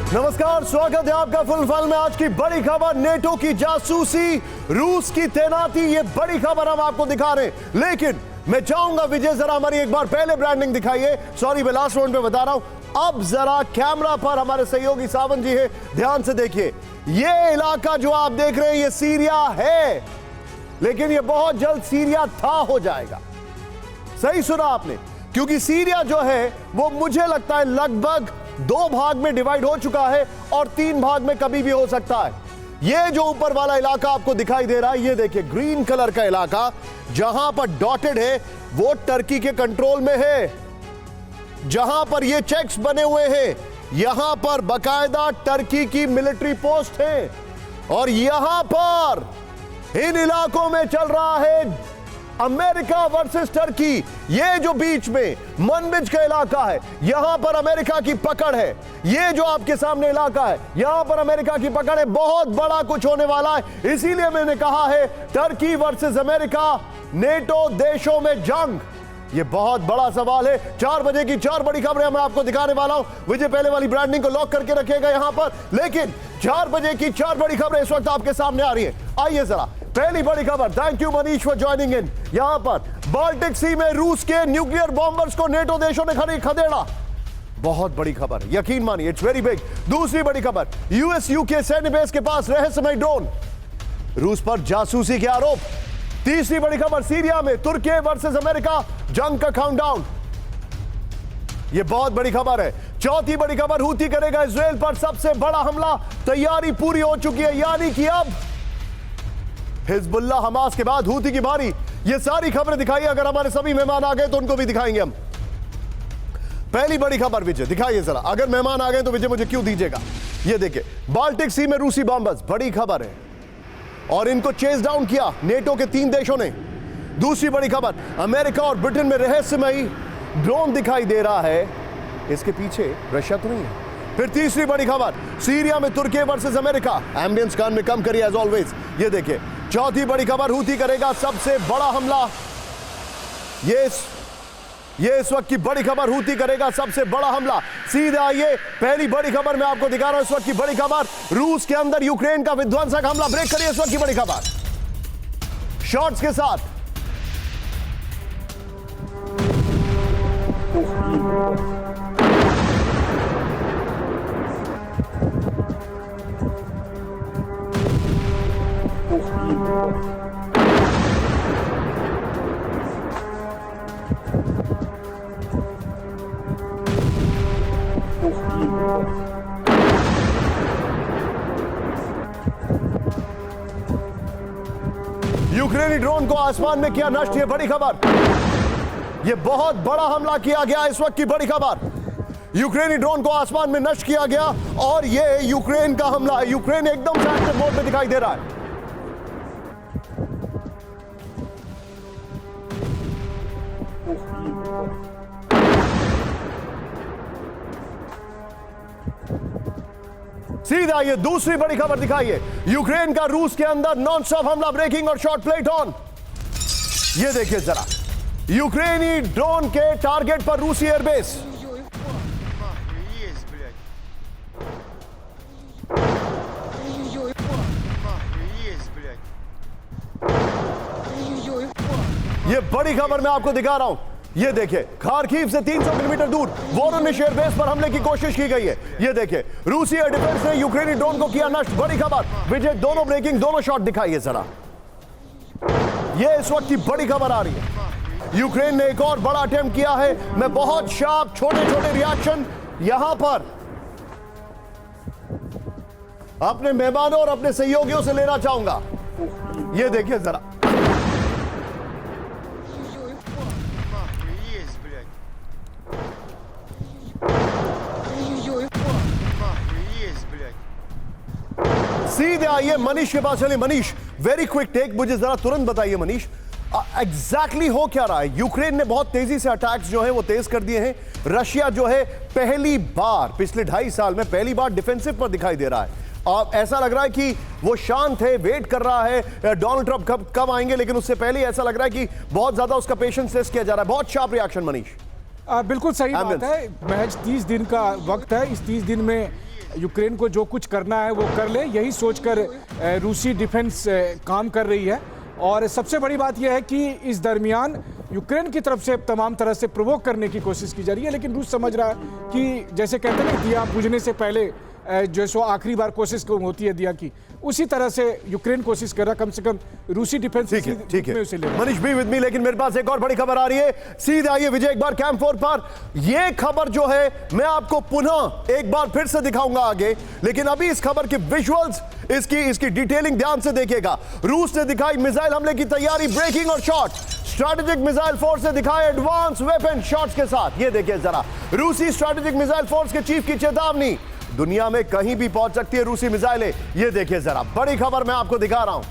नमस्कार, स्वागत है आपका फुल फल में। आज की बड़ी खबर, नेटो की जासूसी, रूस की तैनाती, ये बड़ी खबर हम आपको दिखा रहे हैं। लेकिन मैं चाहूंगा विजय जरा हमारी एक बार पहले ब्रांडिंग दिखाइए। सॉरी, मैं लास्ट राउंड में बता रहा हूं। अब जरा कैमरा पर हमारे सहयोगी सावन जी है, ध्यान से देखिए। ये इलाका जो आप देख रहे हैं ये सीरिया है, लेकिन ये बहुत जल्द सीरिया था हो जाएगा। सही सुना आपने, क्योंकि सीरिया जो है वो मुझे लगता है लगभग 2 भाग में डिवाइड हो चुका है और 3 भाग में कभी भी हो सकता है। ये जो ऊपर वाला इलाका आपको दिखाई दे रहा है, ये देखिए ग्रीन कलर का इलाका जहां पर डॉटेड है वो टर्की के कंट्रोल में है। जहां पर ये चेक्स बने हुए हैं यहां पर बकायदा टर्की की मिलिट्री पोस्ट है। और यहां पर इन इलाकों में चल रहा है अमेरिका वर्सेस टर्की। ये जो बीच में मनबिज का इलाका है यहां पर अमेरिका की पकड़ है। ये जो आपके सामने इलाका है यहां पर अमेरिका की पकड़ है। बहुत बड़ा कुछ होने वाला है, इसीलिए मैंने कहा है टर्की वर्सेस अमेरिका, नेटो देशों में जंग। ये बहुत बड़ा सवाल है। 4 बजे की 4 बड़ी खबरें मैं आपको दिखाने वाला हूं। विजय पहले वाली ब्रांडिंग को लॉक करके रखेगा यहां पर, लेकिन 4 बजे की 4 बड़ी खबरें इस वक्त आपके सामने आ रही है। आइए जरा पहली बड़ी खबर। Thank you Manish for joining in. यहां पर बाल्टिक सी में रूस के न्यूक्लियर बॉम्बर्स को नेटो देशों ने खदेड़ा। बहुत बड़ी खबर, यकीन मानिए, इट्स वेरी बिग। दूसरी बड़ी खबर, यूएस यूके सैन्य बेस के पास रहस्यमय ड्रोन, रूस पर जासूसी के आरोप। तीसरी बड़ी खबर, सीरिया में तुर्की वर्सेस अमेरिका, जंग का काउंटडाउन। यह बहुत बड़ी खबर है। चौथी बड़ी खबर, हूती करेगा इजराइल पर सबसे बड़ा हमला, तैयारी पूरी हो चुकी है, यानी कि अब हिजबुल्लाह हमास के बाद हूती की बारी। ये सारी खबरें दिखाइए, अगर हमारे सभी मेहमान आ गए तो उनको भी दिखाएंगे हम। पहली बड़ी खबर विजय दिखाइए जरा, अगर मेहमान आ गए तो विजय मुझे क्यों दीजिएगा। ये देखिए बाल्टिक सी में रूसी बॉम्बर्स, बड़ी खबर है, और इनको चेस डाउन किया नेटो के 3 देशों ने। दूसरी बड़ी खबर, अमेरिका और ब्रिटेन में रहस्यमयी ड्रोन दिखाई दे रहा है, इसके पीछे रशिया तो नहीं है। फिर तीसरी बड़ी खबर, सीरिया में तुर्की वर्सेस अमेरिका, एम्बियंस कान में कम करिए एज ऑलवेज। ये देखिए चौथी बड़ी खबर, हूती करेगा सबसे बड़ा हमला। ये इस वक्त की बड़ी खबर, हूती करेगा सबसे बड़ा हमला। सीधे आइए पहली बड़ी खबर मैं आपको दिखा रहा हूं। इस वक्त की बड़ी खबर, रूस के अंदर यूक्रेन का विध्वंसक हमला। ब्रेक करिए इस वक्त की बड़ी खबर शॉर्ट्स के साथ। यूक्रेनी ड्रोन को आसमान में किया नष्ट। ये बड़ी खबर, ये बहुत बड़ा हमला किया गया। इस वक्त की बड़ी खबर, यूक्रेनी ड्रोन को आसमान में नष्ट किया गया और ये यूक्रेन का हमला है। यूक्रेन एकदम से एक्टिव मोड में दिखाई दे रहा है। सीधा ये दूसरी बड़ी खबर दिखाइए, यूक्रेन का रूस के अंदर नॉन स्टॉप हमला, ब्रेकिंग और शॉर्ट प्लेट ऑन। ये देखिए जरा, यूक्रेनी ड्रोन के टारगेट पर रूसी एयरबेस। ये बड़ी खबर मैं आपको दिखा रहा हूं। ये देखिए खार्किव से 300 किलोमीटर दूर वोरोनिश एयरबेस पर हमले की कोशिश की गई है। ये देखिए रूसी एयर डिफेंस ने यूक्रेनी ड्रोन को किया नष्ट। बड़ी खबर विजय, दोनों ब्रेकिंग, दोनों शॉट दिखाइए जरा। ये इस वक्त की बड़ी खबर आ रही है। यूक्रेन ने एक और बड़ा अटेम्प्ट किया है। मैं बहुत शार्प छोटे छोटे रिएक्शन यहां पर अपने मेहमानों और अपने सहयोगियों से लेना चाहूंगा। ये देखिए जरा, सीधे आइए मनीष के पास चलिए। मनीष, वेरी क्विक टेक, मुझे जरा तुरंत बताइए मनीष, एग्जैक्टली हो क्या रहा है। यूक्रेन ने बहुत तेजी से अटैक्स जो है वो तेज कर दिए हैं। रशिया जो है पहली बार पिछले 2.5 साल में पहली बार डिफेंसिव पर दिखाई दे रहा है। ऐसा लग रहा है कि वो शांत है, वेट कर रहा है डोनाल्ड ट्रंप कब आएंगे, लेकिन उससे पहले ऐसा लग रहा है कि बहुत ज्यादा उसका पेशेंस टेस्ट किया जा रहा है। बहुत शार्प रिएक्शन मनीष। बिल्कुल सही बात है। महज 30 दिन का वक्त है। इस 30 दिन में यूक्रेन को जो कुछ करना है वो कर ले, यही सोचकर रूसी डिफेंस काम कर रही है। और सबसे बड़ी बात यह है कि इस दरमियान यूक्रेन की तरफ से तमाम तरह से प्रोवोक करने की कोशिश की जा रही है, लेकिन रूस समझ रहा है कि जैसे कहते हैं ना, दिया बुझने से पहले जो सो आखिरी बार कोशिश होती है दिया की, उसी तरह से यूक्रेन कोशिश कर रहा कम से कम रूसी डिफेंस ठीक है मनीष भी विद मी। लेकिन मेरे पास एक और बड़ी खबर आ रही है, सीधे आइए विजय एक बार कैंप 4 पर। यह खबर जो है मैं आपको पुनः एक बार फिर से दिखाऊंगा आगे, लेकिन अभी इस खबर के विजुअल्स, इसकी डिटेलिंग ध्यान से देखिएगा। रूस ने दिखाई मिसाइल हमले की तैयारी, ब्रेकिंग और शॉट। स्ट्रैटेजिक मिसाइल फोर्स ने दिखाए एडवांस वेपन शॉट्स के साथ। यह देखिए जरा, रूसी स्ट्रैटेजिक मिसाइल फोर्स के चीफ की चेतावनी, दुनिया में कहीं भी पहुंच सकती है रूसी मिसाइलें। यह देखिए जरा, बड़ी खबर मैं आपको दिखा रहा हूं।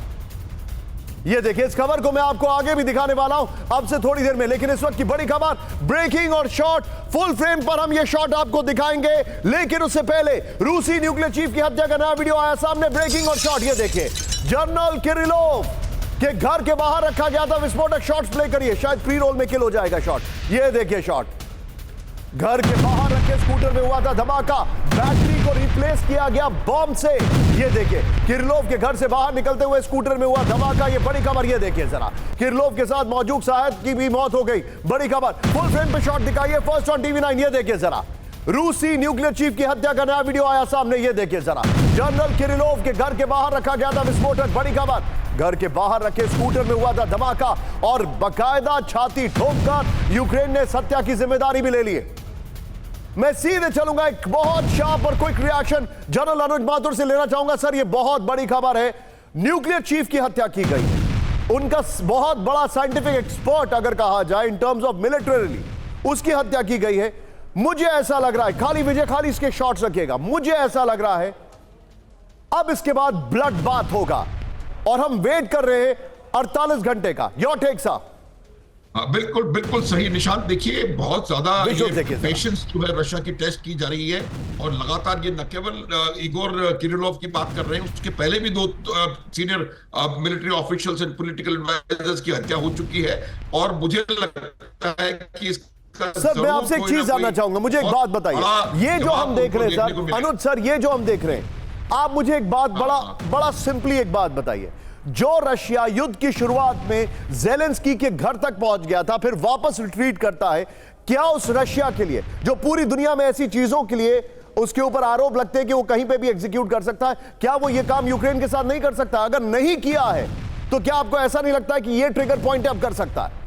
यह देखिए, इस खबर को मैं आपको आगे भी दिखाने वाला हूं अब से थोड़ी देर में, लेकिन इस वक्त की बड़ी खबर ब्रेकिंग और शॉट। फुल फ्रेम पर हम यह शॉट आपको दिखाएंगे, लेकिन उससे पहले रूसी न्यूक्लियर चीफ की हत्या का नया वीडियो आया सामने। ब्रेकिंग और शॉट, यह देखिए, जनरल किरिलोव के घर के बाहर रखा गया था विस्फोटक। शॉट्स प्ले करिए, शायद प्री रोल में किल हो जाएगा शॉट। यह देखिए शॉट, घर के बाहर रखे स्कूटर में हुआ था धमाका, बैटरी को रिप्लेस किया गया बॉम्ब से। ये देखिए, किरलोव के घर से बाहर निकलते हुए स्कूटर में हुआ धमाका। ये बड़ी खबर, ये देखिए जरा, किरलोव के साथ मौजूद सहायक की भी मौत हो गई। बड़ी खबर, फुल फ्रेम पे शॉट दिखाइए फर्स्ट ऑन टीवी 9। ये देखिए जरा, रूसी न्यूक्लियर चीफ की हत्या का नया वीडियो आया सामने। ये देखिए जरा, जनरल किरिलोव के घर के बाहर रखा गया था विस्फोटक। बड़ी खबर, घर के बाहर रखे स्कूटर में हुआ था धमाका और बकायदा छाती ठोककर यूक्रेन ने इस हत्या की जिम्मेदारी भी ले ली है। मैं सीधे चलूंगा, एक बहुत शार्प और क्विक रिएक्शन जनरल अनुज माथुर से लेना चाहूंगा। सर, यह बहुत बड़ी खबर है, न्यूक्लियर चीफ की हत्या की गई, उनका बहुत बड़ा साइंटिफिक एक्सपर्ट अगर कहा जाए इन टर्म्स ऑफ मिलिटरीली, उसकी हत्या की गई है। मुझे ऐसा लग रहा है, खाली विजय खाली इसके शॉट्स रखिएगा, मुझे ऐसा लग रहा है अब इसके बाद ब्लड बाथ होगा और हम वेट कर रहे हैं 48 घंटे का। योर टेक साहब। बिल्कुल बिल्कुल सही निशान। देखिए, बहुत ज्यादा पेशेंस जो है रशिया की टेस्ट की जा रही है और लगातार ये न केवल इगोर किरिलोव की बात कर रहे हैं, उसके पहले भी 2 senior military officials and political advisers की हत्या हो चुकी है। और मुझे लगता है कि सर, मैं आपसे एक चीज जानना चाहूंगा, मुझे एक बात बताइए, ये जो हम देख रहे हैं सर, अनुज सर, ये जो हम देख रहे हैं, आप मुझे एक बात बड़ा सिंपली एक बात बताइए। जो रशिया युद्ध की शुरुआत में ज़ेलेंस्की के घर तक पहुंच गया था, फिर वापस रिट्रीट करता है, क्या उस रशिया के लिए जो पूरी दुनिया में ऐसी चीजों के लिए उसके ऊपर आरोप लगते हैं कि वो कहीं पे भी एग्जीक्यूट कर सकता है, क्या वो ये काम यूक्रेन के साथ नहीं कर सकता? अगर नहीं किया है तो क्या आपको ऐसा नहीं लगता है कि ये ट्रिगर पॉइंट अब कर सकता है?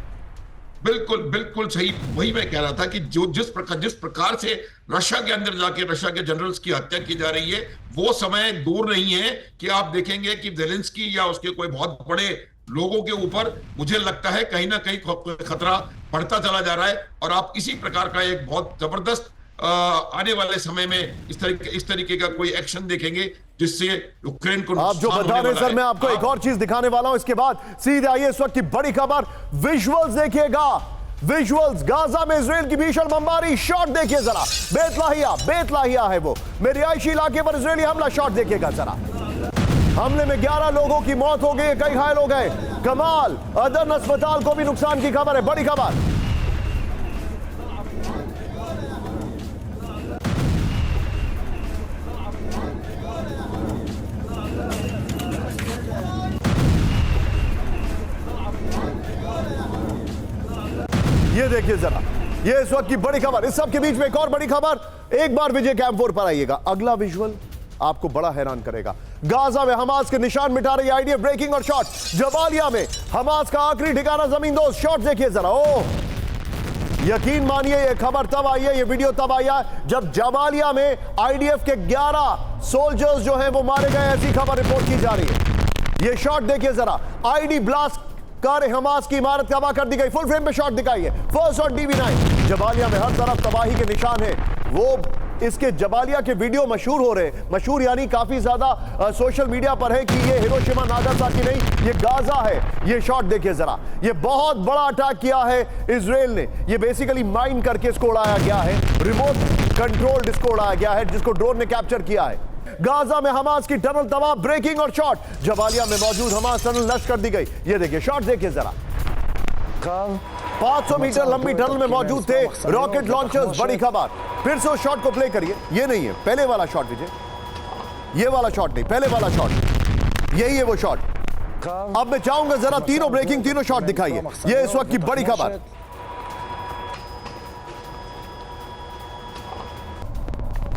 बिल्कुल बिल्कुल सही, वही मैं कह रहा था कि जो जिस प्रकार से रशिया के अंदर जाके रशिया के जनरल्स की हत्या की जा रही है, वो समय दूर नहीं है कि आप देखेंगे कि ज़ेलेंस्की या उसके कोई बहुत बड़े लोगों के ऊपर, मुझे लगता है कहीं ना कहीं खतरा बढ़ता चला जा रहा है। और आप इसी प्रकार का एक बहुत जबरदस्त आने वाले समय में इस तरीके का कोई एक्शन देखेंगे जिससे यूक्रेन को आप जो बता रहे हैं सर, मैं आपको एक और चीज दिखाने वाला हूं इसके बाद। सीधे आइए इस वक्त की बड़ी खबर, विजुअल्स देखिएगा, विजुअल्स, गाजा में इजराइल की भीषण बमबारी। शॉट देखिए जरा, बेतलाहिया है वो, में रिहायशी इलाके पर इजरायली हमला। शॉट देखिएगा जरा, हमले में 11 लोगों की मौत हो गई, कई घायल हो गए। कमाल, अदन अस्पताल को भी नुकसान की खबर है। बड़ी खबर, ये देखिए जरा, ये इस वक्त की बड़ी खबर। इस सब के बीच में एक और बड़ी खबर, एक बार विजय कैंप 4 पर आइएगा, अगला विजुअल आपको बड़ा हैरान करेगा। गाजा में हमास के निशान मिटा रही आईडीएफ, ब्रेकिंग और शॉट। जबालिया में हमास का आखिरी ठिकाना जमीन दोस्त। शॉट देखिए जरा, ओ यकीन मानिए ये खबर तब आई है, ये वीडियो तब आया जब जबालिया में आईडीएफ के 11 सोल्जर्स जो है वो मारे गए, ऐसी खबर रिपोर्ट की जा रही है। ये शॉट देखिए जरा, आईडी ब्लास्ट कर हमास की इमारत तबाह कर दी गई। फुल फ्रेम पे शॉट दिखाइए फर्स्ट ऑन टीवी 9। जबालिया में हर तरफ तबाही के निशान है। वो इसके जबालिया के वीडियो मशहूर हो रहे, मशहूर यानी काफी ज्यादा सोशल मीडिया पर है कि ये हिरोशिमा नागासाकी नहीं, ये गाजा है। ये शॉट देखिए जरा, ये बहुत बड़ा अटैक किया है इजराइल ने। ये बेसिकली माइन करके इसको उड़ाया गया है, रिमोट कंट्रोल्ड इसको उड़ाया गया है, जिसको ड्रोन ने कैप्चर किया है। गाजा में हमास की टनल तबाह, ब्रेकिंग और शॉट। जबालिया में मौजूद हमास टनल नष्ट कर दी गई। ये देखिए शॉट देखिए जरा। 500 मीटर लंबी टनल में मौजूद थे रॉकेट लॉन्चर्स। बड़ी खबर, फिर से उस शॉट को प्ले करिए। ये नहीं है पहले वाला शॉट विजय, ये वाला शॉट नहीं, पहले वाला शॉट, यही है वो शॉट। अब मैं चाहूंगा जरा तीनों ब्रेकिंग, तीनों शॉट दिखाइए। ये इस वक्त की बड़ी खबर,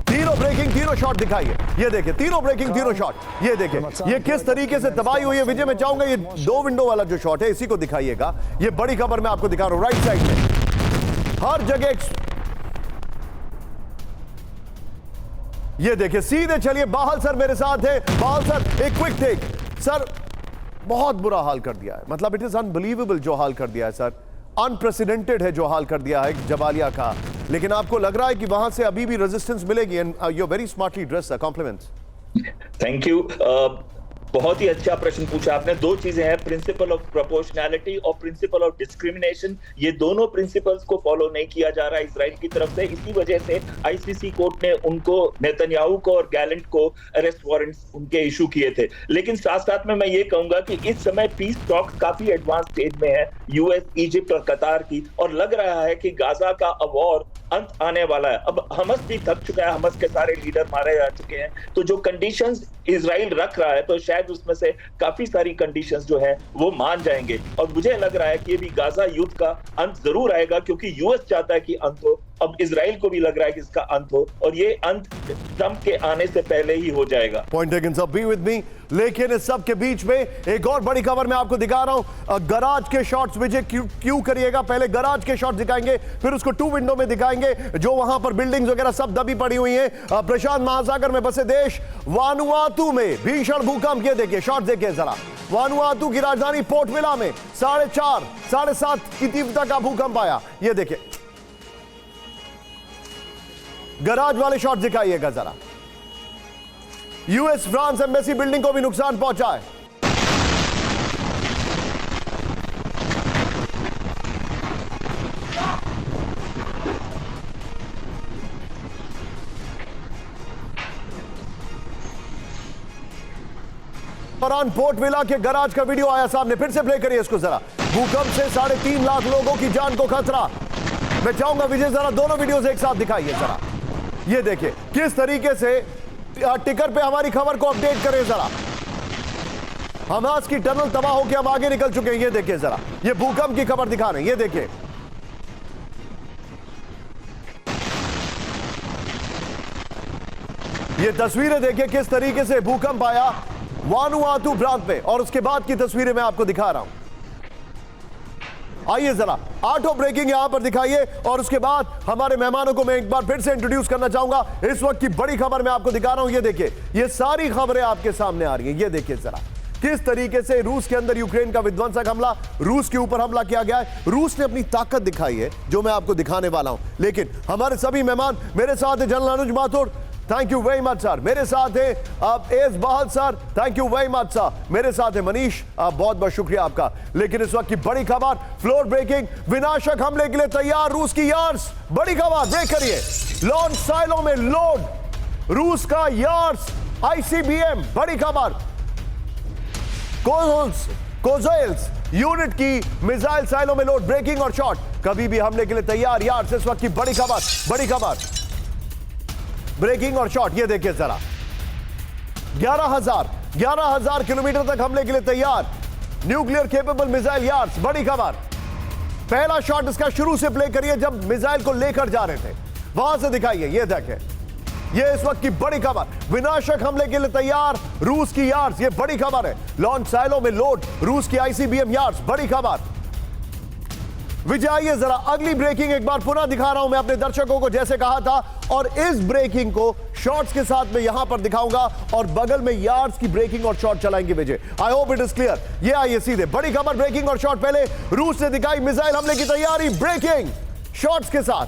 तीनों ब्रेकिंग, तीनों शॉट दिखाइए। ये देखिए तीनों ब्रेकिंग, तीनों शॉट। ये देखिए ये किस तरीके से तबाही हुई है विजय। मैं चाहूंगा ये 2 विंडो वाला जो शॉट है इसी को दिखाइएगा। ये बड़ी खबर मैं आपको दिखा रहा हूं राइट साइड में, हर जगह। ये देखिए सीधे चलिए, बाहल सर मेरे साथ है। बाहल सर एक क्विक टेक। सर बहुत बुरा हाल कर दिया है, मतलब इट इज अनबिलीवेबल जो हाल कर दिया है सर, अनप्रेसिडेंटेड है जो हाल कर दिया है जबालिया का। लेकिन आपको लग रहा है कि वहां से अभी भी रेजिस्टेंस मिलेगी। And you are very smartly dressed, compliments. Thank you. बहुत ही अच्छा प्रश्न पूछा आपने। 2 चीजें हैं, प्रिंसिपल ऑफ प्रोपोर्शनैलिटी और प्रिंसिपल ऑफ डिस्क्रिमिनेशन। ये दोनों प्रिंसिपल्स को फॉलो नहीं किया जा रहा है इजराइल की तरफ से। इसी वजह से आईसीसी कोर्ट ने उनको, नेतन्याहू को और गैलेंट को अरेस्ट वारंट्स उनके इशू किए थे। लेकिन साथ साथ में मैं ये कहूंगा कि इस समय पीस टॉक काफी एडवांस स्टेज में है, यूएस, इजिप्ट और कतार की, और लग रहा है कि गाजा का वॉर अंत आने वाला है। अब हमस भी थक चुका है, हमस के सारे लीडर मारे जा चुके हैं। तो जो कंडीशंस इजराइल रख रहा है, तो शायद उसमें से काफी सारी कंडीशंस जो है वो मान जाएंगे। और मुझे लग रहा है कि ये भी गाजा युद्ध का अंत जरूर आएगा, क्योंकि यूएस चाहता है कि अंत हो। अब इजराइल को भी लग रहा है कि इसका अंत हो, और ये अंत ट्रंप के आने से पहले ही हो जाएगा। Point taken sir, be with me. लेकिन इस सब के बीच में एक और बड़ी खबर मैं आपको दिखा रहा हूं। गराज के शॉट्स विजय क्यों करिएगा, पहले गराज के शॉट्स दिखाएंगे, फिर उसको 2 विंडो में दिखाएंगे, जो वहां पर बिल्डिंग्स वगैरह सब दबी पड़ी हुई हैं। प्रशांत महासागर में बसे देश वानुआतू में भीषण भूकंप। ये देखिए शॉट देखिए जरा, वानुआतू की राजधानी पोर्ट विला में 4.5, 7.5 की तीव्रता का भूकंप आया। ये देखिए गराज वाले शॉट दिखाइएगा जरा। यूएस फ्रांस एम्बेसी बिल्डिंग को भी नुकसान पहुंचा है। पोर्ट विला के गराज का वीडियो आया सामने, फिर से प्ले करिए इसको जरा। भूकंप से 3.5 लाख लोगों की जान को खतरा। मैं चाहूंगा विजय जरा दोनों वीडियोस एक साथ दिखाइए जरा। ये देखिए किस तरीके से टिकर पे हमारी खबर को अपडेट करें जरा। हमास की टनल तबाह होकर हम आगे निकल चुके हैं। ये देखिए जरा, ये भूकंप की खबर दिखा रहे हैं। ये देखिए ये तस्वीरें देखिए किस तरीके से भूकंप आया वानुआतू प्रांत में, और उसके बाद की तस्वीरें मैं आपको दिखा रहा हूं। आइए जरा ऑटो ब्रेकिंग यहां पर दिखाइए, और उसके बाद हमारे मेहमानों को मैं एक बार फिर से इंट्रोड्यूस करना चाहूंगा। इस वक्त की बड़ी खबर मैं आपको दिखा रहा हूं। ये देखिए ये सारी खबरें आपके सामने आ रही हैं। ये देखिए जरा किस तरीके से रूस के अंदर यूक्रेन का विध्वंसक हमला, रूस के ऊपर हमला किया गया है। रूस ने अपनी ताकत दिखाई है जो मैं आपको दिखाने वाला हूं। लेकिन हमारे सभी मेहमान मेरे साथ है general Anuj Mathur, thank you very much sir. मेरे साथ है एस बहाल sir, thank you very much sir. मेरे साथ है मनीष, बहुत बहुत शुक्रिया आपका। लेकिन इस वक्त की बड़ी खबर, फ्लोर ब्रेकिंग, विनाशक हमले के लिए तैयार रूस की यार्ड्स। बड़ी खबर देख करिए, लॉन्च साइलो में लोड रूस का यार्ड्स आईसीबीएम। बड़ी खबर, कोज़ेल्स यूनिट की मिसाइल साइलो में लोड, ब्रेकिंग और शॉट, कभी भी हमले के लिए तैयार यार्ड्स। इस वक्त की बड़ी खबर, बड़ी खबर, ब्रेकिंग और शॉट। ये देखिए जरा 11,000 किलोमीटर तक हमले के लिए तैयार न्यूक्लियर केपेबल मिसाइल यार्ड्स। बड़ी खबर, पहला शॉट इसका शुरू से प्ले करिए जब मिसाइल को लेकर जा रहे थे, वहां से दिखाइए। ये देखें, ये इस वक्त की बड़ी खबर, विनाशक हमले के लिए तैयार रूस की यार्ड्स। ये बड़ी खबर है, लॉन्च साइलो में लोड रूस की आईसीबीएम यार्ड्स। बड़ी खबर विजय। आइए जरा अगली ब्रेकिंग एक बार पुनः दिखा रहा हूं मैं अपने दर्शकों को, जैसे कहा था, और इस ब्रेकिंग को शॉट्स के साथ में यहां पर दिखाऊंगा, और बगल में यार्ड्स की ब्रेकिंग और शॉट चलाएंगे Vijay. I hope it is clear. ये आइए सीधे बड़ी खबर, ब्रेकिंग और शॉट। पहले रूस ने दिखाई मिसाइल हमले की तैयारी, ब्रेकिंग शॉट्स के साथ।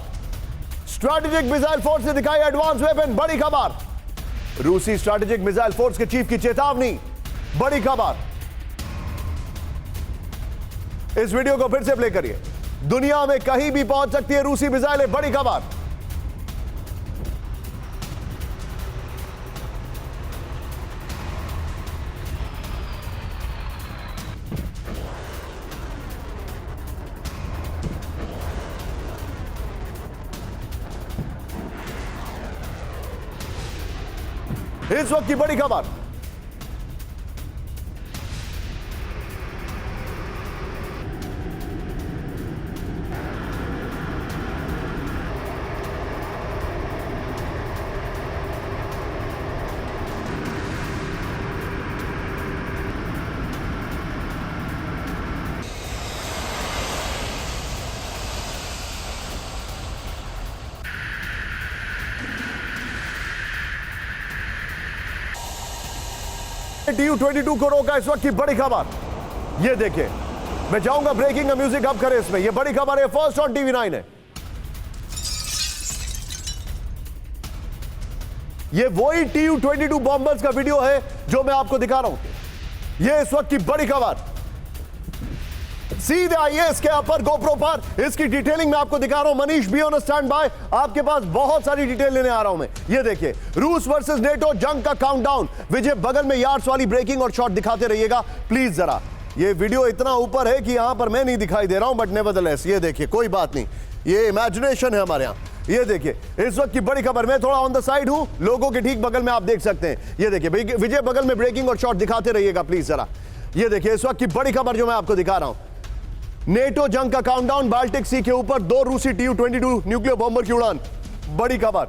स्ट्रैटेजिक मिसाइल फोर्स ने दिखाई एडवांस वेपन। बड़ी खबर, रूसी स्ट्रैटेजिक मिसाइल फोर्स के चीफ की चेतावनी। बड़ी खबर, इस वीडियो को फिर से प्ले करिए। दुनिया में कहीं भी पहुंच सकती है रूसी मिसाइलें। बड़ी खबर, इस वक्त की बड़ी खबर। TU-22 को रोका, इस वक्त की बड़ी खबर। ये देखिए, मैं चाहूंगा ब्रेकिंग का म्यूजिक अब करें इसमें। ये बड़ी खबर है, फर्स्ट ऑन TV9 है। ये वही TU-22 बॉम्बर्स का वीडियो है जो मैं आपको दिखा रहा हूं। ये इस वक्त की बड़ी खबर, सीधे आइए इसके अपर गोप्रो पर, इसकी डिटेलिंग मैं आपको दिखा रहा हूं। Manish be on stand by, आपके पास बहुत सारी डिटेल लेने आ रहा हूं मैं। ये देखिए, रूस वर्सेस नेटो जंग का काउंटडाउन। विजय बगल में यार्ड्स वाली ब्रेकिंग और शॉट दिखाते रहिएगा प्लीज जरा। ये वीडियो इतना ऊपर है कि यहां पर मैं नहीं दिखाई दे रहा हूं, बट नेवरदलेस ये देखिए, कोई बात नहीं, ये इमेजिनेशन है हमारे यहां। ये देखिए, इस वक्त की बड़ी खबर, मैं थोड़ा ऑन द साइड हूं, लोगों के ठीक बगल में आप देख सकते हैं। ये देखिए, विजय बगल में ब्रेकिंग और शॉट दिखाते रहिएगा प्लीज जरा। ये देखिए, इस वक्त की बड़ी खबर जो मैं आपको दिखा रहा हूं, नेटो जंग का काउंटडाउन, बाल्टिक सी के ऊपर 2 रूसी TU-22 न्यूक्लियर बॉम्बर की उड़ान। बड़ी खबर,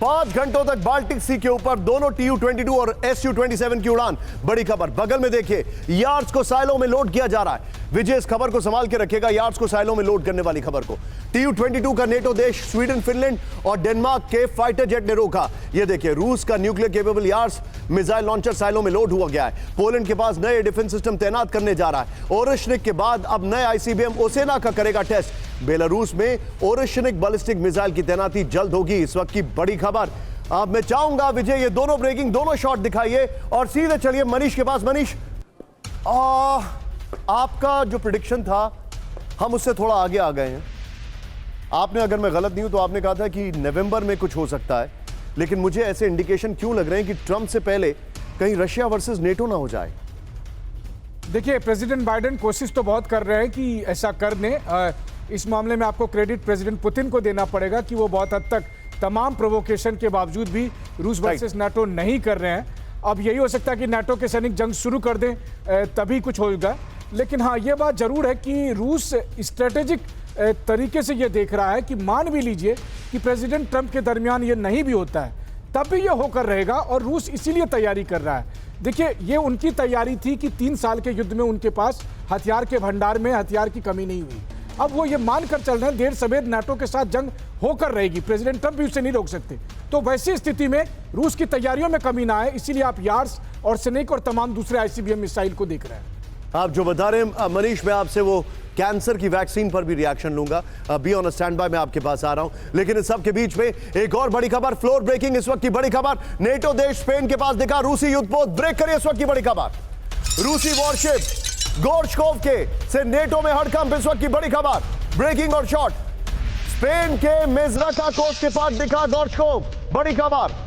5 घंटों तक बाल्टिक सी के ऊपर दोनों TU-22 और Su-27 की उड़ान। बड़ी खबर, बगल में देखिए, यार्ड्स को साइलों में लोड किया जा रहा है। विजय इस खबर को संभाल के रखेगा, यार्ड्स को साइलों में लोड करने वाली खबर को। TU-22 का नेटो देश स्वीडन, फिनलैंड और डेनमार्क के फाइटर जेट ने रोका। ये देखिए, रूस का nuclear capable Yars missile launcher साइलों में लोड हुआ गया है। पोलैंड के पास नए डिफेंस सिस्टम तैनात करने जा रहा है। ओरेशनिक के बाद अब नए ICBM ओसेना का करेगा टेस्ट। बेलारूस में ओरेशनिक बैलिस्टिक मिसाइल की तैनाती जल्द होगी। इस वक्त की बड़ी खबर। अब मैं चाहूंगा विजय ये दोनों ब्रेकिंग, दोनों शॉट दिखाइए और सीधे चलिए मनीष के पास। मनीष, आपका जो प्रेडिक्शन था हम उससे थोड़ा आगे आ गए हैं। आपने, अगर मैं गलत नहीं हूं तो आपने कहा था कि नवंबर में कुछ हो सकता है, लेकिन मुझे ऐसे इंडिकेशन क्यों लग रहे हैं कि ट्रंप से पहले कहीं रशिया वर्सेस नेटो ना हो जाए। देखिए, प्रेसिडेंट बाइडेन कोशिश तो बहुत कर रहे हैं कि ऐसा कर दें। इस मामले में आपको क्रेडिट प्रेसिडेंट पुतिन को देना पड़ेगा कि वो बहुत हद तक तमाम प्रोवोकेशन के बावजूद भी रूस वर्सेस नाटो नहीं कर रहे हैं। अब यही हो सकता है कि नाटो के सैनिक जंग शुरू कर दें, तभी कुछ होगा। लेकिन हाँ, ये बात जरूर है कि रूस स्ट्रेटेजिक तरीके से ये देख रहा है कि मान भी लीजिए कि प्रेसिडेंट ट्रंप के दरमियान ये नहीं भी होता है, तब भी ये होकर रहेगा और रूस इसीलिए तैयारी कर रहा है। देखिए, ये उनकी तैयारी थी कि 3 साल के युद्ध में उनके पास हथियार के भंडार में हथियार की कमी नहीं हुई। अब वो ये मानकर चल रहे हैं देर सवेर नाटो के साथ जंग होकर रहेगी, प्रेसिडेंट ट्रंप भी उसे नहीं रोक सकते। तो वैसी स्थिति में रूस की तैयारियों में कमी ना आए, इसीलिए आप यार्ड्स और स्नेक और तमाम दूसरे ICBM मिसाइल को देख रहे हैं। आप जो बता रहे हैं मनीष, मैं आपसे वो कैंसर की वैक्सीन पर भी रिएक्शन लूंगा। बी ऑन स्टैंड बाय, मैं आपके पास आ रहा हूं। लेकिन इस सब के बीच में एक और बड़ी खबर, फ्लोर ब्रेकिंग। इस वक्त की बड़ी खबर, नेटो देश स्पेन के पास दिखा रूसी युद्धपोत। ब्रेक करिए इस वक्त की बड़ी खबर, रूसी वॉरशिप गोर्शकोव के से नेटो में हड़कंप। इस वक्त की बड़ी खबर, ब्रेकिंग और शॉट। स्पेन के मेजराका कोस्ट के पास दिखा गोर्शकोव। बड़ी खबर,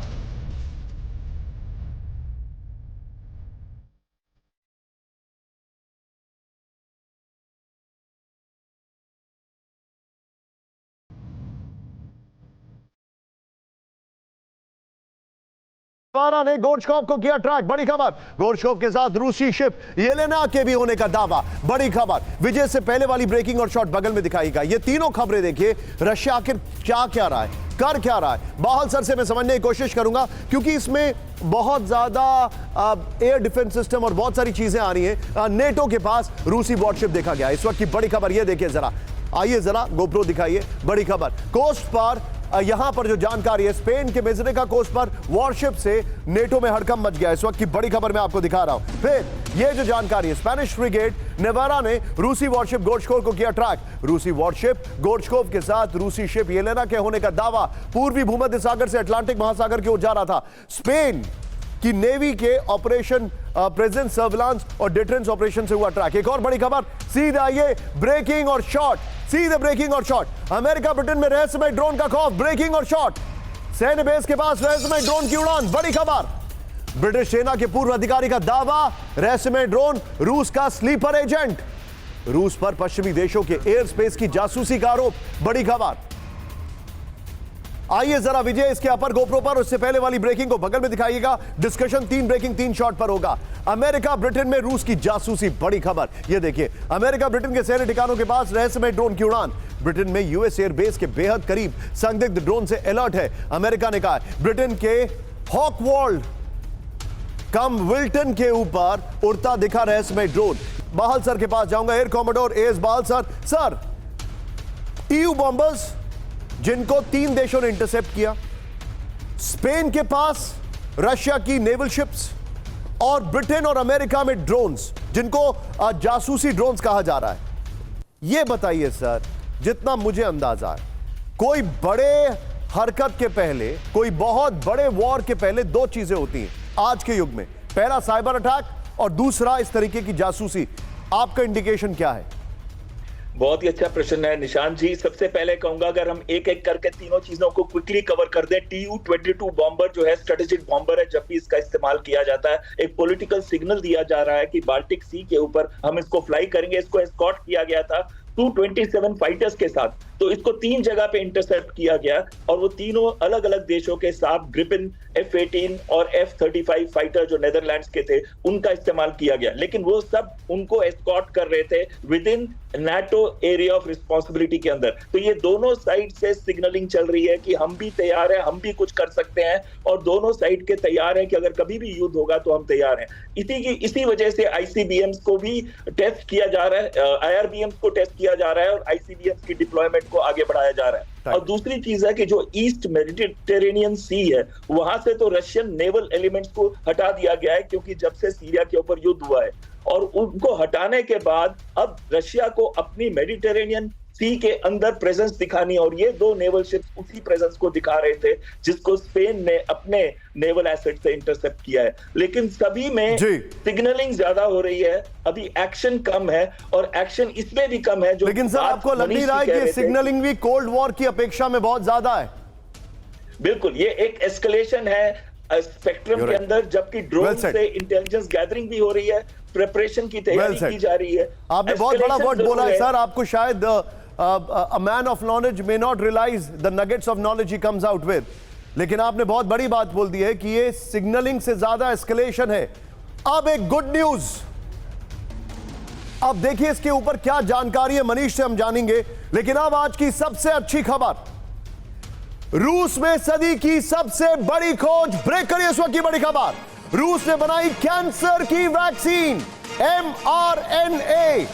ने गोर्शकोव को किया ट्रैक। बड़ी खबर, गोर्शकोव के साथ रूसी शिप येलेना के भी होने का दावा। बड़ी खबर, विजय से पहले वाली ब्रेकिंग और शॉट बगल में दिखाएगा। ये तीनों खबरें देखिए, रशिया आखिर क्या रहा है, कर क्या रहा है, बाहल सर से मैं समझने की कोशिश करूंगा, क्योंकि इसमें बहुत ज्यादा एयर डिफेंस सिस्टम और बहुत सारी चीजें आ रही हैं। नेटो के पास रूसी वॉरशिप देखा गया। इस वक्त की बड़ी खबर ये देखिए जरा, आइए जरा गोप्रो दिखाइए। बड़ी खबर, कोस्ट पर यहां पर जो जानकारी है, स्पेन के मेजरेका कोस्ट पर वॉरशिप से नेटो में हड़कंप मच गया। इस वक्त की बड़ी खबर मैं आपको दिखा रहा हूं। फिर ये जो जानकारी है, स्पेनिश फ्रिगेट नेवारा ने रूसी वॉरशिप गोर्शकोव को किया ट्रैक। रूसी वॉरशिप गोर्शकोव के साथ रूसी शिप येलेना के होने का दावा पूर्वी भूमध्य सागर से अटलांटिक महासागर की ओर जा रहा था। स्पेन की नेवी के ऑपरेशन प्रेजेंस, सर्विलांस और डिटेरेंस ऑपरेशन से हुआ ट्रैक। एक और बड़ी खबर, सीधे आइए, ब्रेकिंग और शॉट। सीधे ब्रेकिंग और शॉट, अमेरिका ब्रिटेन में रहस्यमय ड्रोन का खौफ। ब्रेकिंग और शॉट, सैन्य बेस के पास रहस्यमय ड्रोन की उड़ान। बड़ी खबर, ब्रिटिश सेना के पूर्व अधिकारी का दावा, रहस्यमय ड्रोन रूस का स्लीपर एजेंट। रूस पर पश्चिमी देशों के एयर स्पेस की जासूसी का आरोप। बड़ी खबर, आइए जरा विजय इसके अपर गोप्रो पर, उससे पहले वाली ब्रेकिंग को बगल में दिखाइएगा। डिस्कशन 3 ब्रेकिंग 3 शॉट पर होगा। अमेरिका ब्रिटेन में रूस की जासूसी, बड़ी खबर। यह देखिए, अमेरिका ब्रिटेन के शहरी ठिकानों के पास रहस्यमय ड्रोन की उड़ान। ब्रिटेन में यूएस एयरबेस के बेहद करीब संदिग्ध ड्रोन से अलर्ट है। अमेरिका ने कहा ब्रिटेन के हॉकवॉल्ड कम विल्टन के ऊपर उड़ता दिखा रहस्यमय ड्रोन। बाहल सर के पास जाऊंगा, air commodore AS Bahal sir. Sir, EU bombers जिनको 3 देशों ने इंटरसेप्ट किया, स्पेन के पास रशिया की नेवल शिप्स, और ब्रिटेन और अमेरिका में ड्रोन्स जिनको जासूसी ड्रोन्स कहा जा रहा है। यह बताइए सर, जितना मुझे अंदाजा है, कोई बड़े हरकत के पहले, कोई बहुत बड़े वॉर के पहले 2 चीजें होती हैं आज के युग में। पहला साइबर अटैक और दूसरा इस तरीके की जासूसी। आपका इंडिकेशन क्या है? बहुत ही अच्छा प्रश्न है निशांत जी। सबसे पहले कहूंगा, अगर हम एक एक करके तीनों चीजों को क्विकली कवर कर दें। TU-22 बॉम्बर जो है स्ट्रेटेजिक बॉम्बर है। जब भी इसका इस्तेमाल किया जाता है, एक पॉलिटिकल सिग्नल दिया जा रहा है कि बाल्टिक सी के ऊपर हम इसको फ्लाई करेंगे। इसको एस्कॉर्ट किया गया था Su-27 फाइटर्स के साथ, तो इसको 3 जगह पे इंटरसेप्ट किया गया और वो तीनों अलग अलग देशों के साथ ग्रिपिन, F-18 और F-35 फाइटर जो नेदरलैंड्स के थे, उनका इस्तेमाल किया गया। लेकिन वो सब उनको एस्कॉर्ट कर रहे थे with in NATO area of responsibility के अंदर। तो ये दोनों साइड से सिग्नलिंग चल रही है कि हम भी तैयार हैं, हम भी कुछ कर सकते हैं, और दोनों साइड के तैयार हैं कि अगर कभी भी युद्ध होगा तो हम तैयार हैं। इसी वजह से ICBMs को भी टेस्ट किया जा रहा है, IRBMs को टेस्ट किया जा रहा है और ICBMs की डिप्लॉयमेंट को आगे बढ़ाया जा रहा है। और दूसरी चीज है कि जो ईस्ट मेडिटेरेनियन सी है, वहां से तो रशियन नेवल एलिमेंट्स को हटा दिया गया है, क्योंकि जब से सीरिया के ऊपर युद्ध हुआ है, और उनको हटाने के बाद अब रशिया को अपनी मेडिटेरेनियन सी के अंदर प्रेजेंस दिखानी, और ये 2 नेवल शिप्स उसी प्रेजेंस को दिखा रहे थे जिसको स्पेन ने अपने नेवल एसेट से इंटरसेप्ट किया है। लेकिन सभी में सिग्नलिंग ज्यादा हो रही है, अभी एक्शन कम है, और एक्शन इसमें भी कम है। जो लेकिन सर, आपको लग नहीं रहा है कि सिग्नलिंग भी कोल्ड वॉर की अपेक्षा में बहुत ज्यादा है? बिल्कुल, ये एक एस्केलेशन है स्पेक्ट्रम के अंदर, जबकि ड्रोन से इंटेलिजेंस गैदरिंग भी हो रही है, प्रिपरेशन की तैयारी की जा रही है। आपने बहुत बड़ा वर्ड बोला है सर। आपको शायद a man of knowledge may not realize the nuggets of knowledge he comes out with, लेकिन आपने बहुत बड़ी बात बोल दी है कि ये सिग्नलिंग से ज्यादा एस्केलेशन है। अब एक गुड न्यूज, अब देखिए इसके ऊपर क्या जानकारी है, मनीष से हम जानेंगे। लेकिन अब आज की सबसे अच्छी खबर, रूस में सदी की सबसे बड़ी खोज। ब्रेक करिए इस वक्त की बड़ी खबर। रूस ने बनाई कैंसर की वैक्सीन mRNA।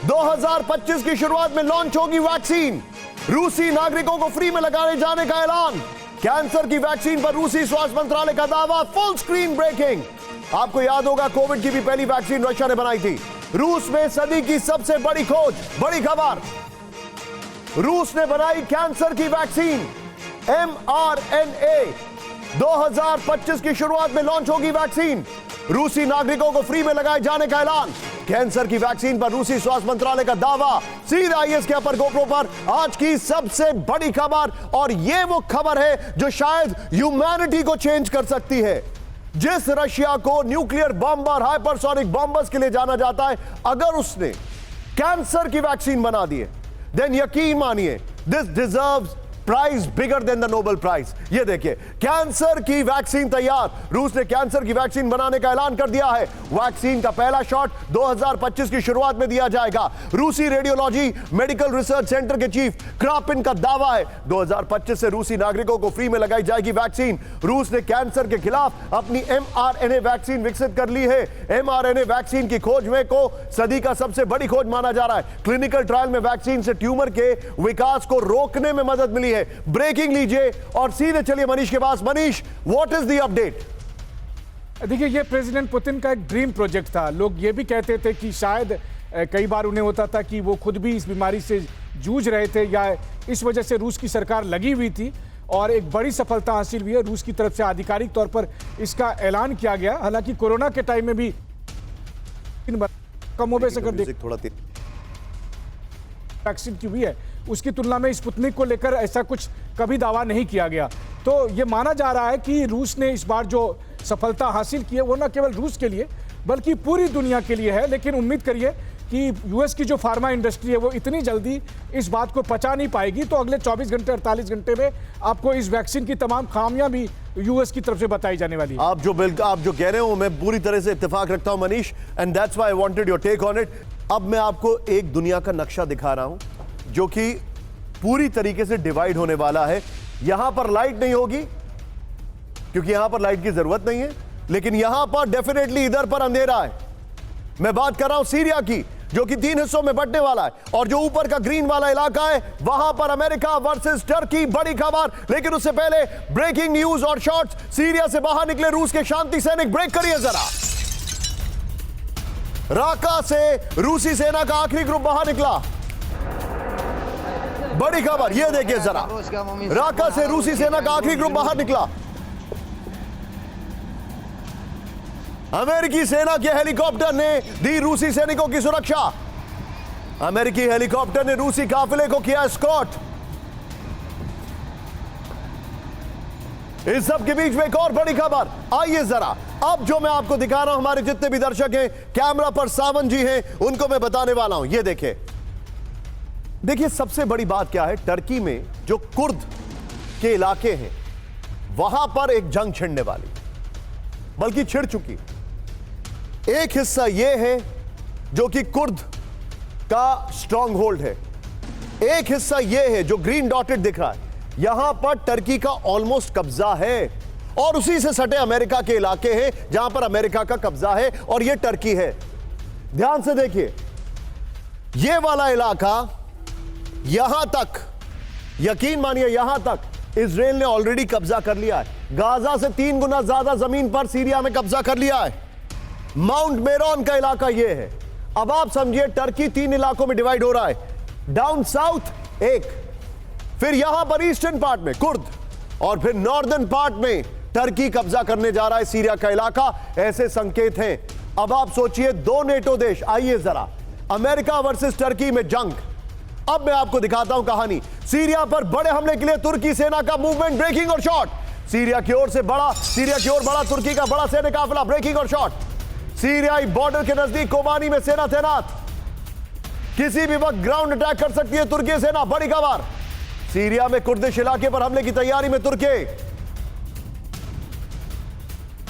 2025 की शुरुआत में लॉन्च होगी वैक्सीन। रूसी नागरिकों को फ्री में लगाने जाने का ऐलान। कैंसर की वैक्सीन पर रूसी स्वास्थ्य मंत्रालय का दावा। Full screen breaking. आपको याद होगा, कोविड की भी पहली वैक्सीन रशिया ने बनाई थी। रूस में सदी की सबसे बड़ी खोज, बड़ी खबर। रूस ने बनाई कैंसर की वैक्सीन mRNA। 2025 की शुरुआत में लॉन्च होगी वैक्सीन। रूसी नागरिकों को फ्री में लगाए जाने का ऐलान। कैंसर की वैक्सीन पर रूसी स्वास्थ्य मंत्रालय का दावा। सीधा आईएएस के अपर गोप्रो पर आज की सबसे बड़ी खबर, और यह वो खबर है जो शायद ह्यूमैनिटी को चेंज कर सकती है। जिस रशिया को न्यूक्लियर बॉम्बर, हाइपरसोनिक बॉम्बर्स के लिए जाना जाता है, अगर उसने कैंसर की वैक्सीन बना दी है, देन यकीन मानिए this deserves prize bigger than the Nobel prize. ये देखिए, कैंसर की वैक्सीन तैयार। रूस ने कैंसर की वैक्सीन बनाने का ऐलान कर दिया है। वैक्सीन का पहला शॉट 2025 की शुरुआत में दिया जाएगा। रूसी रेडियोलॉजी मेडिकल रिसर्च सेंटर के चीफ क्रापिन का दावा है 2025 से रूसी नागरिकों को फ्री में लगाई जाएगी वैक्सीन। रूस ने कैंसर के खिलाफ अपनी mRNA वैक्सीन विकसित कर ली है। mRNA वैक्सीन की खोज में को सदी का सबसे बड़ी खोज माना जा रहा है। क्लिनिकल ट्रायल में वैक्सीन से ट्यूमर के विकास को रोकने में मदद मिली है। ब्रेकिंग लीजिए और सीधे चलिए मनीष के पास। Manish, what is the update? देखिए, ये प्रेसिडेंट पुतिन का एक ड्रीम प्रोजेक्ट था। लोग ये भी कहते थे कि शायद कई बार उन्हें होता था कि वो खुद भी इस बीमारी से जूझ रहे थे, या इस वजह से रूस की सरकार लगी हुई थी, और एक बड़ी सफलता हासिल हुई है। रूस की तरफ से आधिकारिक तौर पर इसका ऐलान किया गया। हालांकि कोरोना के टाइम में भी कमोबेश अगर वैक्सीन की हुई है, उसकी तुलना में स्पुतनिक को लेकर ऐसा कुछ कभी दावा नहीं किया गया। तो ये माना जा रहा है कि रूस ने इस बार जो सफलता हासिल की है वो न केवल रूस के लिए बल्कि पूरी दुनिया के लिए है। लेकिन उम्मीद करिए कि यूएस की जो फार्मा इंडस्ट्री है वो इतनी जल्दी इस बात को पचा नहीं पाएगी, तो अगले 24 घंटे 48 घंटे में आपको इस वैक्सीन की तमाम खामियां भी यूएस की तरफ से बताई जाने वाली है। आप जो कह रहे हो मैं पूरी तरह से इत्तेफाक रखता हूं Manish, and that's why I wanted your take on it. अब मैं आपको एक दुनिया का नक्शा दिखा रहा हूं जो कि पूरी तरीके से डिवाइड होने वाला है। यहां पर लाइट नहीं होगी क्योंकि यहां पर लाइट की जरूरत नहीं है, लेकिन यहां पर डेफिनेटली इधर पर अंधेरा है। मैं बात कर रहा हूं सीरिया की, जो कि 3 हिस्सों में बंटने वाला है, और जो ऊपर का ग्रीन वाला इलाका है वहां पर अमेरिका वर्सेस टर्की, बड़ी खबर। लेकिन उससे पहले ब्रेकिंग न्यूज और शॉर्ट्स। सीरिया से बाहर निकले रूस के शांति सैनिक, ब्रेक करिए जरा। राका से रूसी सेना का आखिरी ग्रुप बाहर निकला, बड़ी खबर ये देखिए जरा। राका से रूसी सेना का आखिरी ग्रुप बाहर निकला। अमेरिकी सेना के हेलीकॉप्टर ने दी रूसी सैनिकों की सुरक्षा। अमेरिकी हेलीकॉप्टर ने रूसी काफिले को किया एस्कॉर्ट। इस सब के बीच में एक और बड़ी खबर, आइए जरा अब जो मैं आपको दिखा रहा हूं, हमारे जितने भी दर्शक हैं, कैमरा पर सावन जी हैं, उनको मैं बताने वाला हूं। ये देखिए सबसे बड़ी बात क्या है, टर्की में जो कुर्द के इलाके हैं वहां पर एक जंग छिड़ने वाली, बल्कि छिड़ चुकी। एक हिस्सा यह है जो कि कुर्द का स्ट्रॉन्ग होल्ड है, एक हिस्सा यह है जो ग्रीन डॉटेड दिख रहा है, यहां पर टर्की का ऑलमोस्ट कब्जा है, और उसी से सटे अमेरिका के इलाके हैं जहां पर अमेरिका का कब्जा है, और यह टर्की है। ध्यान से देखिए, यह वाला इलाका यहां तक, यकीन मानिए यहां तक इजराइल ने ऑलरेडी कब्जा कर लिया है। गाजा से 3 गुना ज्यादा जमीन पर सीरिया में कब्जा कर लिया है। माउंट मेरोन का इलाका यह है। अब आप समझिए टर्की 3 इलाकों में डिवाइड हो रहा है, डाउन साउथ एक, फिर यहां पर ईस्टर्न पार्ट में कुर्द, और फिर नॉर्दर्न पार्ट में टर्की कब्जा करने जा रहा है सीरिया का इलाका। ऐसे संकेत हैं। अब आप सोचिए 2 नेटो देश, आइए जरा, अमेरिका वर्सेस टर्की में जंग। अब मैं आपको दिखाता हूं कहानी। सीरिया पर बड़े हमले के लिए तुर्की सेना का मूवमेंट, ब्रेकिंग और शॉट। सीरिया की ओर बढ़ा तुर्की का बड़ा सैन्य काफिला, ब्रेकिंग और शॉट। सीरियाई बॉर्डर के नजदीक कोबानी में सेना तैनात, किसी भी वक्त ग्राउंड अटैक कर सकती है तुर्की सेना, बड़ी खबर। सीरिया में कुर्दिश इलाके पर हमले की तैयारी में तुर्की,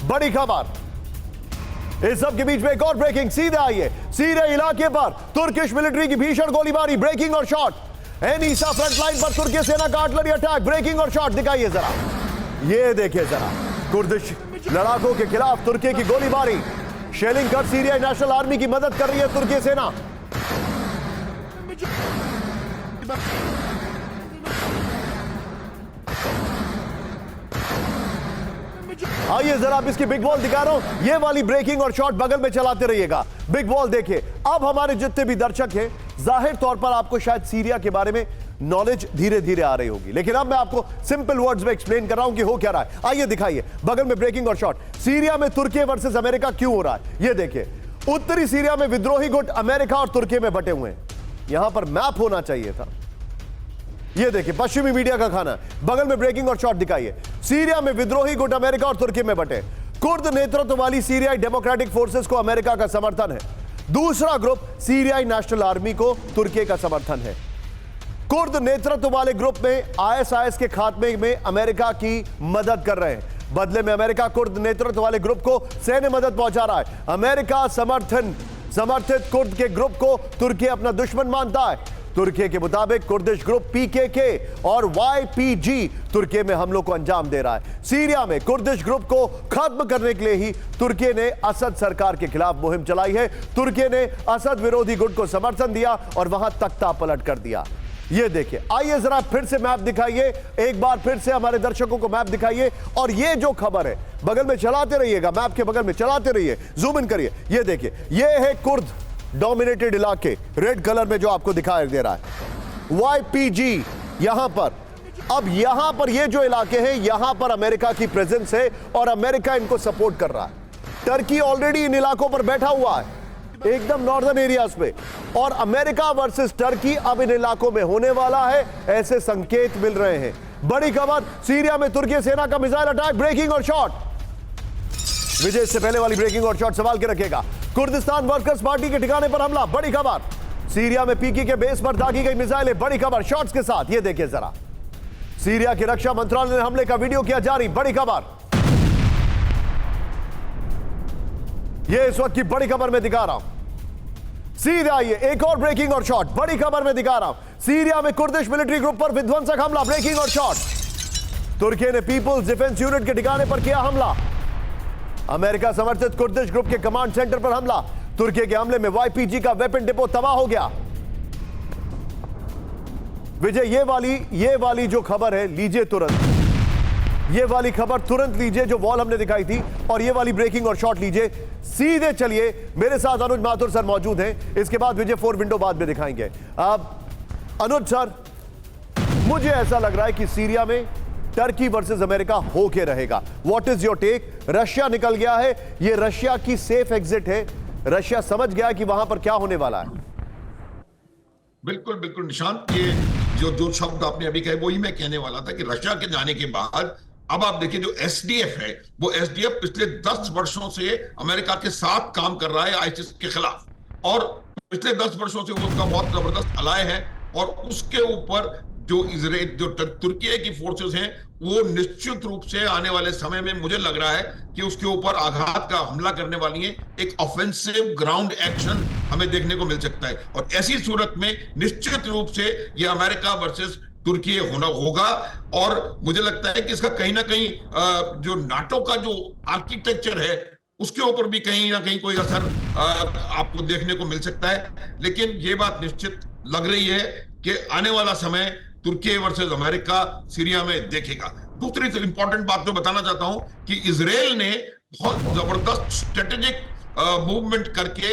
बड़ी खबर। इस सब के बीच में एक और ब्रेकिंग, सीधे आइए, सीरिया इलाके पर तुर्किश मिलिट्री की भीषण गोलीबारी, ब्रेकिंग और शॉट। एनीसा फ्रंट लाइन पर तुर्की सेना का आर्टिलरी अटैक, ब्रेकिंग और शॉट। दिखाइए जरा, ये देखिए जरा, कुर्दिश लड़ाकों के खिलाफ तुर्की की गोलीबारी। शेलिंग कर सीरिया नेशनल आर्मी की मदद कर रही है तुर्की सेना। आइए जरा आप इसकी बिग वॉल दिखा रहा हूं, ये वाली ब्रेकिंग और शॉट बगल में चलाते रहिएगा। बिग वॉल देखिए। अब हमारे जितने भी दर्शक हैं, जाहिर तौर पर आपको शायद सीरिया के बारे में नॉलेज धीरे धीरे आ रही होगी, लेकिन अब मैं आपको सिंपल वर्ड्स में एक्सप्लेन कर रहा हूं कि हो क्या रहा है। आइए दिखाइए, बगल में ब्रेकिंग और शॉट। सीरिया में तुर्की वर्सेस अमेरिका क्यों हो रहा है, ये देखिए। उत्तरी सीरिया में विद्रोही गुट अमेरिका और तुर्की में बटे हुए हैं। यहां पर मैप होना चाहिए था, ये देखिए, पश्चिमी मीडिया का खाना। बगल में ब्रेकिंग और शॉट दिखाइए। सीरिया में विद्रोही गुट अमेरिका और तुर्की में बटे। कुर्द नेतृत्व वाली सीरियाई डेमोक्रेटिक फोर्सेस को अमेरिका का समर्थन है। दूसरा ग्रुप सीरियाई नेशनल आर्मी को तुर्की का समर्थन है। कुर्द नेतृत्व वाले ग्रुप में आईएसआईएस के खात्मे में अमेरिका की मदद कर रहे हैं। बदले में अमेरिका कुर्द नेतृत्व वाले ग्रुप को सैन्य मदद पहुंचा रहा है। अमेरिका समर्थित कुर्द के ग्रुप को तुर्की अपना दुश्मन मानता है। तुर्की के मुताबिक कुर्दिश ग्रुप पीकेके और वाईपीजी तुर्की में हमलों को अंजाम दे रहा है। सीरिया में कुर्दिश ग्रुप को खत्म करने के लिए ही तुर्की ने असद सरकार के खिलाफ मुहिम चलाई है। तुर्की ने असद विरोधी गुट को समर्थन दिया और वहां तख्ता पलट कर दिया। ये देखिए, आइए जरा फिर से मैप दिखाइए, एक बार फिर से हमारे दर्शकों को मैप दिखाइए। और ये जो खबर है बगल में चलाते रहिएगा, मैप के बगल में चलाते रहिए, जूम इन करिए। ये देखिए, ये है कुर्द डोमिनेटेड इलाके, रेड कलर में जो आपको दिखाई दे रहा है, वाईपीजी यहां पर। अब यहां पर ये जो इलाके हैं, यहां पर अमेरिका की प्रेजेंस है और अमेरिका इनको सपोर्ट कर रहा है। टर्की ऑलरेडी इन इलाकों पर बैठा हुआ है, एकदम नॉर्दर्न एरियाज पे, और अमेरिका वर्सेस टर्की अब इन इलाकों में होने वाला है, ऐसे संकेत मिल रहे हैं। बड़ी खबर, सीरिया में तुर्की सेना का मिसाइल अटैक, ब्रेकिंग और शॉट। विजय, इससे पहले वाली ब्रेकिंग और शॉट सवाल के रखेगा। कुर्दिस्तान वर्कर्स पार्टी के ठिकाने पर हमला, बड़ी खबर। सीरिया में पीके के बेस पर दागी गई मिसाइलें, बड़ी खबर शॉट्स के साथ। यह देखिए जरा, सीरिया के रक्षा मंत्रालय ने हमले का वीडियो किया जारी, बड़ी खबर। यह इस वक्त की बड़ी खबर में दिखा रहा हूं। सीरिया, ये एक और ब्रेकिंग और शॉट, बड़ी खबर में दिखा रहा हूं। सीरिया में कुर्दिश मिलिट्री ग्रुप पर विध्वंसक हमला, ब्रेकिंग और शॉट। तुर्की ने पीपुल्स डिफेंस यूनिट के ठिकाने पर किया हमला। अमेरिका समर्थित कुर्दिश ग्रुप के कमांड सेंटर पर हमला। तुर्की के हमले में वाईपीजी का वेपन डिपो तबाह हो गया। विजय, ये वाली जो खबर है लीजिए तुरंत, ये वाली खबर तुरंत लीजिए जो वॉल हमने दिखाई थी, और ये वाली ब्रेकिंग और शॉट लीजिए। सीधे चलिए, मेरे साथ अनुज माथुर सर मौजूद हैं, इसके बाद विजय 4 विंडो बाद में दिखाएंगे। अब अनुज सर, मुझे ऐसा लग रहा है कि सीरिया में टर्की वर्सेस अमेरिका होके रहेगा। What is your take? Russia निकल गया है, ये रशिया की सेफ एग्जिट है, रशिया समझ गया कि वहां पर क्या होने वाला है। बिल्कुल बिल्कुल निशांत, ये जो शब्द आपने अभी कहे वही मैं कहने वाला था कि रशिया के जाने के बाद अब आप देखिए जो एसडीएफ है, वो एसडीएफ पिछले 10 वर्षों से अमेरिका के साथ काम कर रहा है आईसिस के खिलाफ, और पिछले 10 वर्षों से वो उसका बहुत जबरदस्त अलाय है। और उसके ऊपर जो इजराइल, जो तुर्की की फोर्सेस हैं, वो निश्चित रूप से आने वाले समय में मुझे लग रहा है कि उसके ऊपर आघात का हमला करने वाली है। एक ऑफेंसिव ग्राउंड एक्शन हमें देखने को मिल सकता है, और ऐसी सूरत में निश्चित रूप से ये अमेरिका वर्सेस तुर्की होगा। और मुझे लगता है कि इसका कहीं ना कहीं जो नाटो का जो आर्किटेक्चर है उसके ऊपर भी कहीं ना कहीं कोई असर आपको देखने को मिल सकता है। लेकिन ये बात निश्चित लग रही है कि आने वाला समय तुर्की वर्सेस अमेरिका सीरिया में देखेगा। दूसरी इंपॉर्टेंट बात जो बताना चाहता हूं कि इजराइल ने बहुत जबरदस्त स्ट्रेटेजिक मूवमेंट करके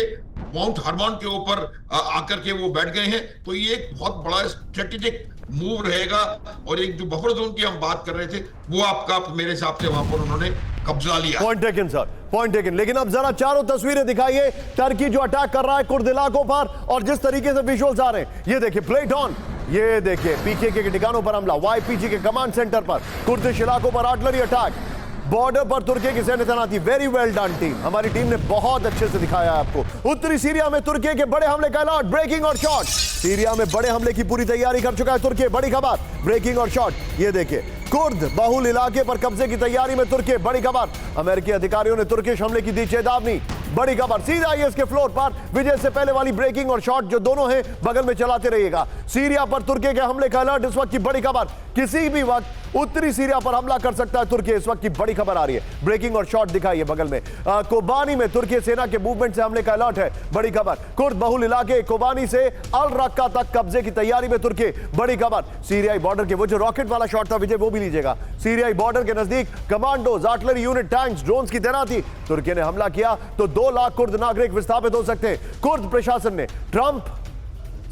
माउंट हर्मोन के ऊपर आकर के वो बैठ गए हैं, तो ये एक बहुत बड़ा स्ट्रेटेजिक मूव रहेगा। और एक जो बफर जोन की हम बात कर रहे थे, वो आपका मेरे हिसाब से वहां पर उन्होंने कब्जा लिया। Point taken sir, point taken. लेकिन अब जरा चारों तस्वीरें दिखाइए, टर्की जो अटैक कर रहा है कुर्द इलाकों पर, और जिस तरीके से विजुअल्स आ रहे हैं, ये देखिए प्लेट ऑन, ये देखिए पीकेके के ठिकानों पर हमला, वाईपीजी के कमांड सेंटर पर, कुर्दिश इलाकों पर आर्टिलरी अटैक, बॉर्डर पर तुर्की की सैन्य तैनाती। वेरी वेल डन टीम, हमारी टीम ने बहुत अच्छे से दिखाया आपको। उत्तरी सीरिया में तुर्की के बड़े हमले का अलर्ट, ब्रेकिंग और शॉट। सीरिया में बड़े हमले की पूरी तैयारी कर चुका है तुर्की, बड़ी खबर, ब्रेकिंग और शॉट। ये देखिए कुर्द बहुल इलाके पर कब्जे की तैयारी में तुर्की, बड़ी खबर। अमेरिकी अधिकारियों ने तुर्किश हमले की दी चेतावनी, बड़ी खबर। सीधा आइए इसके फ्लोर पर, विजय से पहले वाली ब्रेकिंग और शॉट जो दोनों हैं बगल में चलाते रहिएगा। सीरिया पर तुर्की के हमले का अलर्ट इस वक्त की बड़ी खबर, किसी भी वक्त उत्तरी सीरिया पर हमला कर सकता है तुर्की, इस वक्त की बड़ी खबर आ रही है। ब्रेकिंग और शॉट दिखाइए बगल में। कोबानी में तुर्की सेना के मूवमेंट से हमले का अलर्ट है, बड़ी खबर। कुर्द बहुल इलाके कोबानी से अल रक्का तक कब्जे की तैयारी में तुर्की, बड़ी खबर। सीरियाई बॉर्डर के वो जो रॉकेट वाला शॉट था विजय, वो भी लीजिएगा। सीरियाई बॉर्डर के नजदीक commandos, artillery unit, tanks, drones की तैनाती। तुर्की ने हमला किया तो 2 लाख कुर्द नागरिक विस्थापित हो सकते हैं। कुर्द प्रशासन ने ट्रंप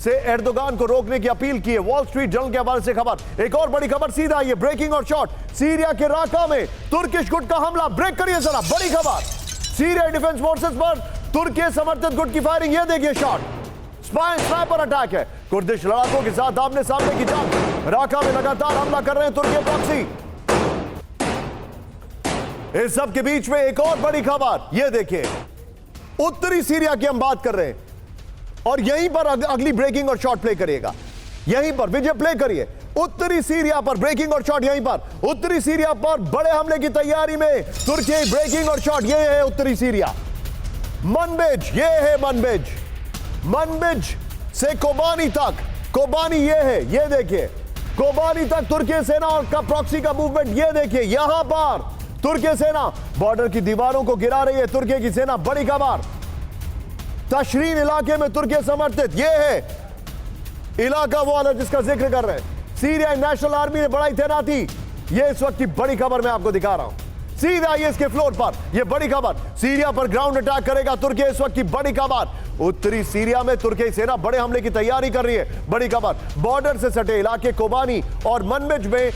से एर्दोगान को रोकने की अपील की है, वॉल स्ट्रीट जर्नल के हवाले से खबर। एक और बड़ी खबर, सीधा ये ब्रेकिंग और शॉट। सीरिया के राका में तुर्किश गुट का हमला, ब्रेक करिए जरा, बड़ी खबर। सीरियाई डिफेंस फोर्सेस पर तुर्की समर्थित गुट की फायरिंग, ये देखिए शॉट। स्नाइपर अटैक है, कुर्दिश लड़ाकों के साथ आमने सामने की जंग। राका में लगातार हमला कर रहे हैं तुर्की प्रॉक्सी। इस सब के बीच में एक और बड़ी खबर, यह देखिए उत्तरी सीरिया की हम बात कर रहे हैं, और यहीं पर अगली ब्रेकिंग और शॉट प्ले करिएगा। यहीं पर विजय प्ले करिए, उत्तरी सीरिया पर ब्रेकिंग और शॉट। यहीं पर उत्तरी सीरिया पर बड़े हमले की तैयारी में तुर्की, ब्रेकिंग और शॉट। ये है उत्तरी सीरिया, मनबिज, ये है मनबिज। मनबिज से कोबानी तक, कोबानी ये है, ये देखिए कोबानी तक तुर्की सेना और का प्रॉक्सी का मूवमेंट। ये देखिए यहां पर तुर्की सेना बॉर्डर की दीवारों को गिरा रही है, तुर्की की सेना, बड़ी खबर। तशरीन इलाके में तुर्की समर्थित ये है इलाका वो वाला जिसका जिक्र कर रहे हैं। सीरिया नेशनल आर्मी ने बढ़ाई तैनाती, ये इस वक्त की बड़ी खबर मैं आपको दिखा रहा हूं। सीधा आइए इसके फ्लोर पर, यह बड़ी खबर। सीरिया पर ग्राउंड अटैक करेगा तुर्की, इस वक्त की बड़ी खबर। उत्तरी सीरिया में तुर्की सेना बड़े हमले की तैयारी कर रही है, बड़ी खबर। बॉर्डर से सटे इलाके कोबानी और मनबिज में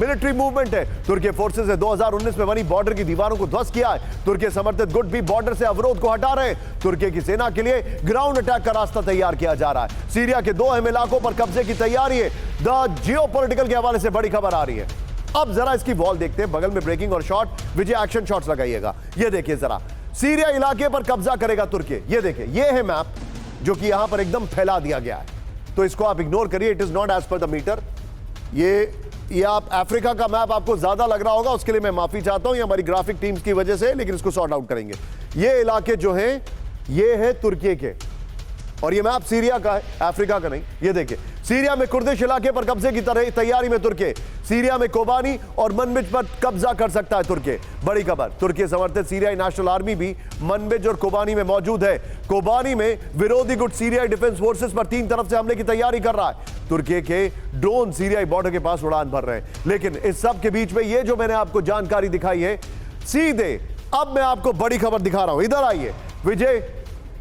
मिलिट्री मूवमेंट है। तुर्की फोर्सेस ने 2019 में बनी बॉर्डर की दीवारों को ध्वस्त किया है। तुर्की समर्थित गुट भी बॉर्डर से अवरोध को हटा रहे हैं। तुर्की की सेना के लिए ग्राउंड अटैक का रास्ता तैयार किया जा रहा है। सीरिया के 2 अहम इलाकों पर कब्जे की तैयारी है। द जियोपॉलिटिकल के हवाले से बड़ी खबर आ रही है। अब जरा इसकी वॉल देखते हैं, बगल में ब्रेकिंग और शॉट। विजय एक्शन शॉट्स लगाइएगा, ये देखिए जरा। सीरिया इलाके पर कब्जा करेगा तुर्की। ये देखिए, ये है मैप जो कि यहां पर एकदम फैला दिया गया है, तो इसको आप इग्नोर करिए, it is not as per the meter. ये आप अफ्रीका का मैप आपको ज्यादा लग रहा होगा, उसके लिए मैं माफी चाहता हूं, ये हमारी ग्राफिक टीम्स की वजह से, लेकिन इसको सॉर्ट आउट करेंगे। ये इलाके जो हैं ये है तुर्की के, और ये मैप सीरिया का है, अफ्रीका का नहीं। ये देखिए, सीरिया में कुर्दिश इलाके पर कब्जे की तैयारी में तुर्की। सीरिया में कोबानी और मनबिज पर कब्जा कर सकता है तुर्की। बड़ी खबर, तुर्की समर्थित सीरियाई नेशनल आर्मी भी मनबिज और कोबानी में मौजूद है। कोबानी में विरोधी गुट सीरियाई डिफेंस फोर्सेस पर 3 तरफ से हमले की तैयारी कर रहा है। तुर्की के ड्रोन सीरियाई बॉर्डर के पास उड़ान भर रहे हैं। लेकिन इस सब के बीच में ये जो मैंने आपको जानकारी दिखाई है, सीधे अब मैं आपको बड़ी खबर दिखा रहा हूं। इधर आइए विजय,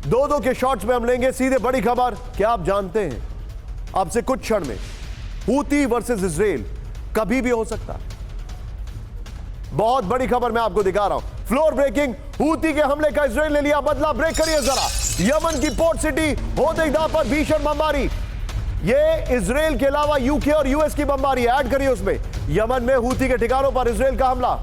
दो के शॉट्स में हम लेंगे सीधे बड़ी खबर। क्या आप जानते हैं अब से कुछ क्षण में हूती वर्सेस इजराइल कभी भी हो सकता है? बहुत बड़ी खबर मैं आपको दिखा रहा हूं। फ्लोर ब्रेकिंग, हूती के हमले का इजराइल ने लिया बदला। ब्रेक करिए जरा। यमन की पोर्ट सिटी होदेइदा पर भीषण बमबारी। ये इजराइल के अलावा यूके और यूएस की बमबारी ऐड करिए उसमें। यमन में हूती के ठिकानों पर इजराइल का हमला।